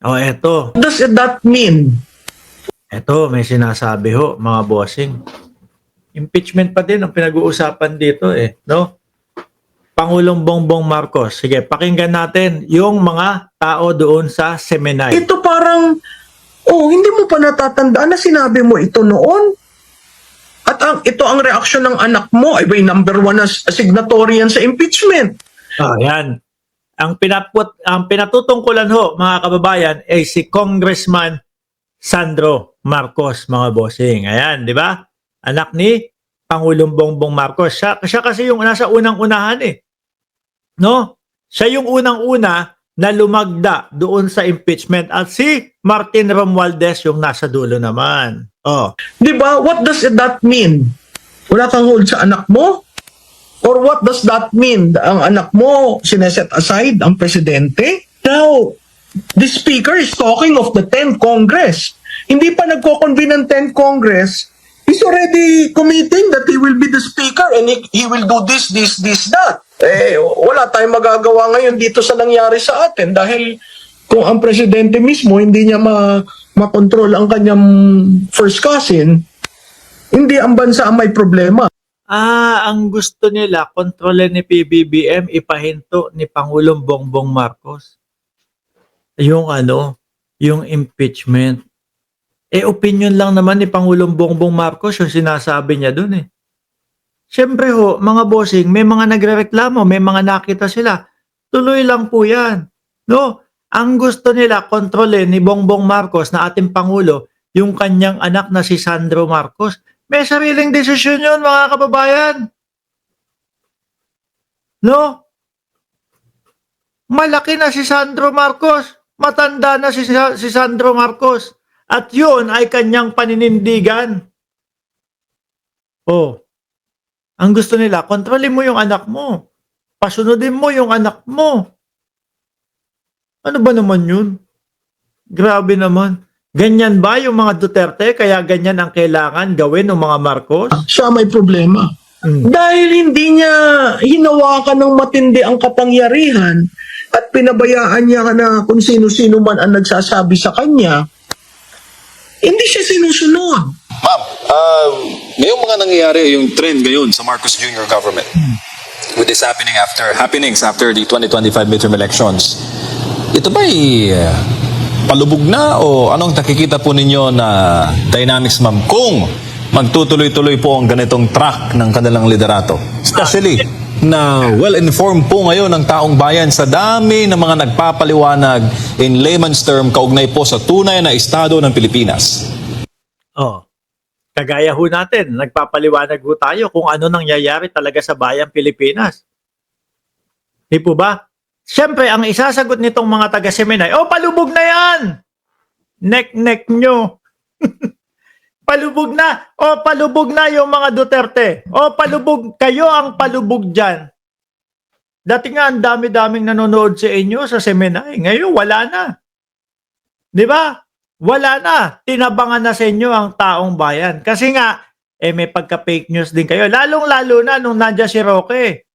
O eto, Does that mean? may sinasabi ho mga bossing. Impeachment pa din ang pinag-uusapan dito no? Pangulong Bongbong Marcos. Sige, pakinggan natin yung mga tao doon sa Seminay. Ito parang, hindi mo pa natatandaan na sinabi mo ito noon? At ito ang reaksyon ng anak mo, ay may number one na signatory yan sa impeachment. Yan. Ang pinatutungkulan ho, mga kababayan, ay si Congressman Sandro Marcos, mga bossing. Ayan, di ba? Anak ni Pangulong Bongbong Marcos. Siya kasi yung nasa unang-unahan No? Siya yung unang-una na lumagda doon sa impeachment at si Martin Romualdez yung nasa dulo naman. Di ba? What does that mean? Wala kang hold sa anak mo? Or what does that mean? Ang anak mo, sineset aside ang presidente? Now, the speaker is talking of the 10th Congress. Hindi pa nagko-convene ng 10th Congress. He's already committing that he will be the speaker and he will do this, that. Wala tayong magagawa ngayon dito sa nangyari sa atin dahil kung ang presidente mismo hindi niya makontrol ang kanyang first cousin, hindi ang bansa ang may problema. Ang gusto nila, kontrolin ni PBBM, ipahinto ni Pangulong Bongbong Marcos. Yung yung impeachment. Opinion lang naman ni Pangulong Bongbong Marcos yung sinasabi niya dun Siyempre ho, mga bossing, may mga nagrereklamo, may mga nakita sila. Tuloy lang po yan. No? Ang gusto nila, kontrolin ni Bongbong Marcos na ating Pangulo, yung kanyang anak na si Sandro Marcos. May sariling desisyon yun, mga kababayan. No? Malaki na si Sandro Marcos. Matanda na si Sandro Marcos. At yun ay kanyang paninindigan. Ang gusto nila, kontrolin mo yung anak mo. Pasunodin mo yung anak mo. Ano ba naman yun? Grabe naman. Ganyan ba yung mga Duterte? Kaya ganyan ang kailangan gawin ng mga Marcos? Siya may problema. Dahil hindi niya hinawakan ng matindi ang kapangyarihan at pinabayaan niya na kung sino-sino man ang nagsasabi sa kanya, hindi siya sinusunod. Ma'am, ngayong mga nangyayari, yung trend ngayon sa Marcos Jr. government, with this happenings after the 2025 midterm elections, ito ba'y palubog na o anong nakikita po ninyo na dynamics, ma'am, kung magtutuloy-tuloy po ang ganitong track ng kanilang liderato? Especially na well-informed po ngayon ng taong bayan sa dami ng mga nagpapaliwanag in layman's term kaugnay po sa tunay na estado ng Pilipinas. Kagaya ho natin, nagpapaliwanag ho tayo kung ano nangyayari talaga sa bayang Pilipinas. Di po ba? Siyempre, ang isasagot nitong mga taga-Seminay, palubog na yan! Nek-nek nyo. Palubog na. Palubog na yung mga Duterte. Palubog. Kayo ang palubog dyan. Dati nga, ang dami-daming nanonood sa inyo sa Seminay. Ngayon, wala na. Di ba? Wala na. Tinabangan na sa inyo ang taong bayan. Kasi nga, may pagka-fake news din kayo. Lalong-lalo na nung nandiyan si Roque.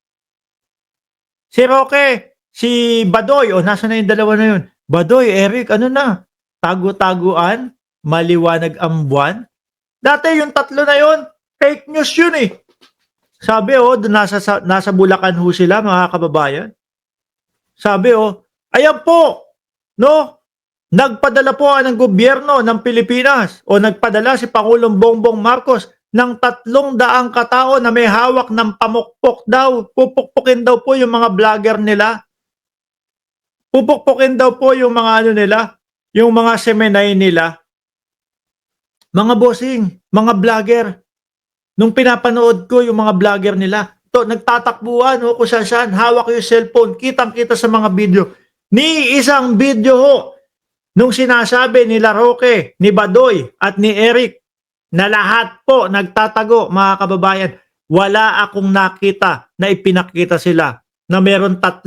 Si Roque, si Badoy, nasa na yung dalawa na yun? Badoy, Eric, ano na? Tago-taguan, maliwanag ang buwan. Dati yung tatlo na yun, fake news yun Sabi nasa Bulacan ho sila, mga kababayan. Sabi ayan po, no? Nagpadala po ng gobyerno ng Pilipinas nagpadala si Pangulong Bongbong Marcos ng 300 katao na may hawak ng pamukpok daw. Pupukpukin daw po yung mga vlogger nila. Pupukpukin daw po yung mga nila, yung mga Seminay nila. Mga bossing, mga vlogger. Nung pinapanood ko yung mga vlogger nila, nagtatakbuhan kung saan, hawak yung cellphone, kitang-kita sa mga video. Ni isang video nung sinasabi nila Roque, ni Badoy at ni Eric na lahat po nagtatago, mga kababayan, wala akong nakita na ipinakita sila na meron 300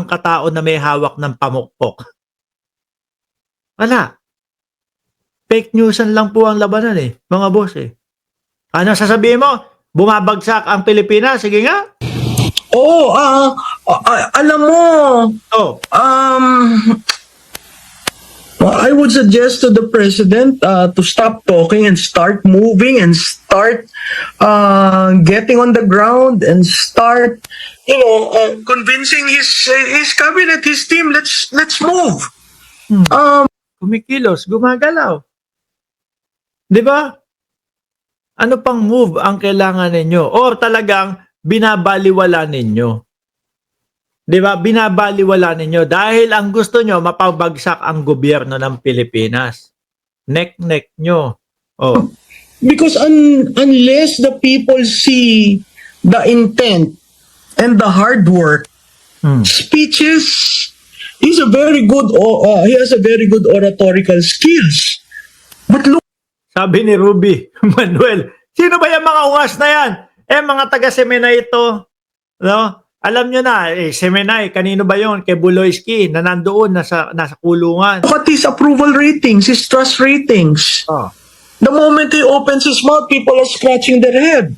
katao na may hawak ng pamukpok. Wala. Fake newsan lang po ang labanan mga boss Ano sasabihin mo? Bumabagsak ang Pilipinas? Sige nga. Alam mo, Well, I would suggest to the president to stop talking and start moving and start getting on the ground and start, convincing his cabinet, his team. Let's move. Kumikilos, gumagalaw. 'Di ba? Ano pang move ang kailangan ninyo? Or talagang binabaliwala ninyo? 'Di ba? Binabaliwala ninyo dahil ang gusto nyo mapabagsak ang gobyerno ng Pilipinas. Nek-nek nyo. Oh. Because unless the people see the intent and the hard work, speeches, he has a very good oratorical skills. But look, Sabi ni Ruby Manuel, sino ba yung mga ungas na yan? Mga taga-Semenay ito. No? Alam nyo na, Semenay, kanino ba yon? Kay Buloyski, na nandoon, nasa kulungan. look at his approval ratings, his trust ratings. Oh. The moment he opens his mouth, people are scratching their head.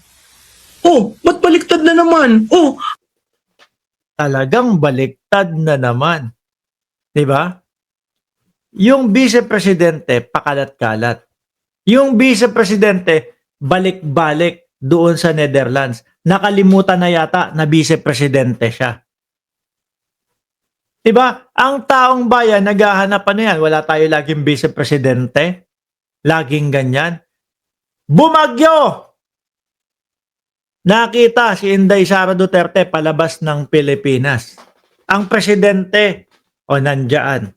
Oh, ba't baliktad na naman? Oh, Talagang baliktad na naman. 'Di ba? Yung vice-presidente, pakalat-kalat. Yung vice-presidente, balik-balik doon sa Netherlands. Nakalimutan na yata na vice-presidente siya. 'Di ba? Ang taong bayan, naghahanap pa na yan. Wala tayo laging vice-presidente. Laging ganyan. Bumagyo! Nakita si Inday Sara Duterte palabas ng Pilipinas. Ang presidente, nandyan.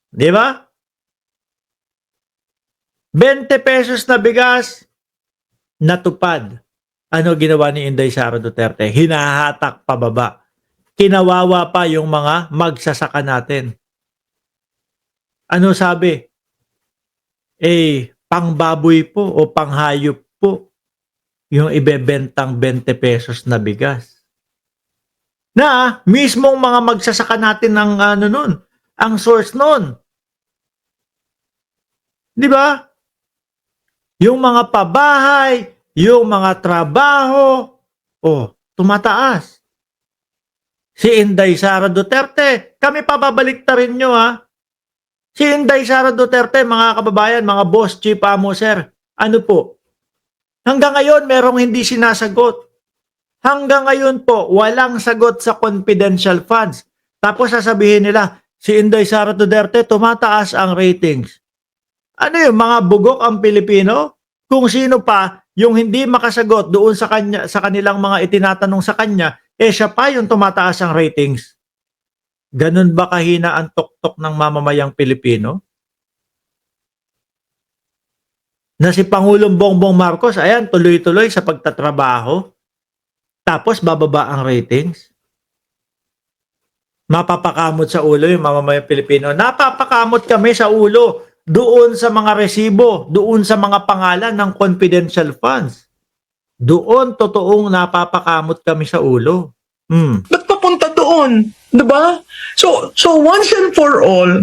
Di ba? 20 pesos na bigas, natupad. Ano ginawa ni Inday Sara Duterte? Hinahatak pababa. Kinawawa pa yung mga magsasaka natin. Ano sabi? Pangbaboy po o panghayop po yung ibebentang 20 pesos na bigas. Na mismong mga magsasaka natin ng ang source nun. Di ba? Yung mga pabahay, yung mga trabaho, tumataas. Si Inday Sara Duterte, kami pababaliktarin nyo ha. Si Inday Sara Duterte, mga kababayan, mga boss, chief amo, sir, ano po? Hanggang ngayon, merong hindi sinasagot. Hanggang ngayon po, walang sagot sa confidential funds. Tapos sasabihin nila, si Inday Sara Duterte, tumataas ang ratings. Ano yung mga bugok ang Pilipino? Kung sino pa yung hindi makasagot doon sa kanilang mga itinatanong sa kanya, siya pa yung tumataas ang ratings. Ganun ba kahina ang tuktok ng mamamayang Pilipino? Na si Pangulong Bongbong Marcos, ayan, tuloy-tuloy sa pagtatrabaho. Tapos bababa ang ratings. Mapapakamot sa ulo yung mamamayang Pilipino. Napapakamot kami sa ulo doon sa mga resibo, doon sa mga pangalan ng confidential funds. Doon totoong napapakamot kami sa ulo. ba't papunta doon? Diba? So once and for all,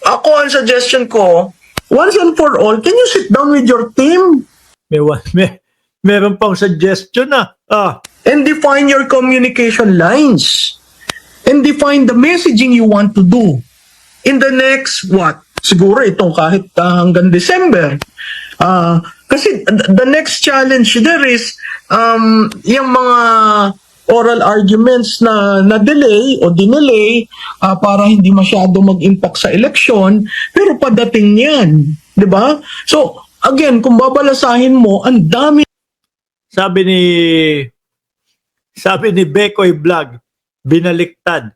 ako ang suggestion ko, once and for all, can you sit down with your team Meron pang suggestion na. and define your communication lines and define the messaging you want to do in the next, siguro itong kahit hanggang December. Kasi the next challenge there is yung mga oral arguments na delay o dinelay para hindi masyado mag-impact sa election, pero padating yan, 'di ba? So again, kung babalasahin mo, ang dami. Sabi ni Bekoy Vlog, binaliktad.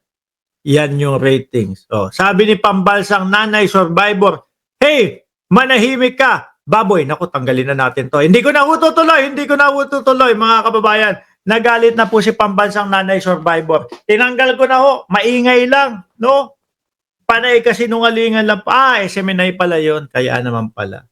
Yan yung ratings. Sabi ni Pambalsang Nanay Survivor, hey, manahimik ka. Baboy, naku, tanggalin na natin to. Hindi ko na ututuloy, mga kababayan. Nagalit na po si Pambansang Nanay Survivor. Tinanggal ko na maingay lang, no? Panay kasi nungalingan lang. Seminay pala yon, kaya naman pala.